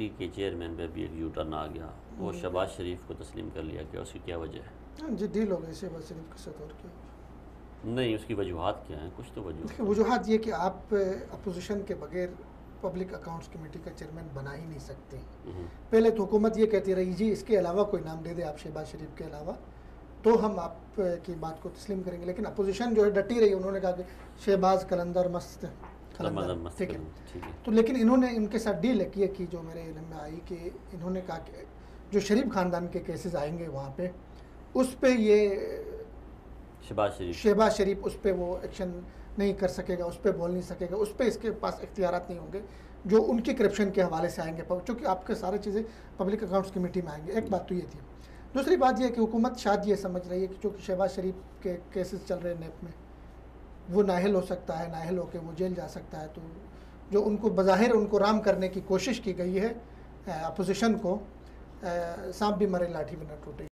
Trustee के chairman पे भी एक यू टर्न आ गया, वो शहबाज शरीफ को तस्लीम कर लिया गया, उसकी क्या वजह है? हाँ जी, डील हो गई शहबाज शरीफ के साथ और क्या। नहीं, उसकी वजूहात क्या हैं? कुछ तो देखिए वजूहात ये कि आप अपोजिशन के बगैर पब्लिक अकाउंट्स कमेटी का चेयरमैन बना ही नहीं सकते। पहले तो हुकूमत ये कहती रही जी इसके अलावा कोई नाम दे दे आप शहबाज शरीफ के अलावा, तो हम आपकी बात को तस्लीम करेंगे। लेकिन अपोजिशन जो है डटी रही, उन्होंने कहा कि शहबाज कलंदर मस्त कलंदर, ठीक है। तो लेकिन इन्होंने इनके साथ डील की है कि जो मेरे इल्म में आई कि इन्होंने कहा कि जो शरीफ ख़ानदान के केसेस आएंगे वहाँ पे, उस पर ये शहबाज शरीफ उस पर वो एक्शन नहीं कर सकेगा, उस पर बोल नहीं सकेगा, उस पर इसके पास इख्तियारात नहीं होंगे जो उनकी करप्शन के हवाले से आएंगे, क्योंकि आपके सारी चीज़ें पब्लिक अकाउंट्स कमेटी में आएंगे। एक बात तो ये थी। दूसरी बात यह है कि हुकूमत शायद ये समझ रही है कि चूँकि शहबाज शरीफ के केसेस चल रहे हैं नेप में, वो नाअहल हो सकता है, नाअहल होकर वो जेल जा सकता है। तो जो उनको बज़ाहिर उनको राम करने की कोशिश की गई है अपोजिशन को, सांप भी मरे लाठी भी न टूटे।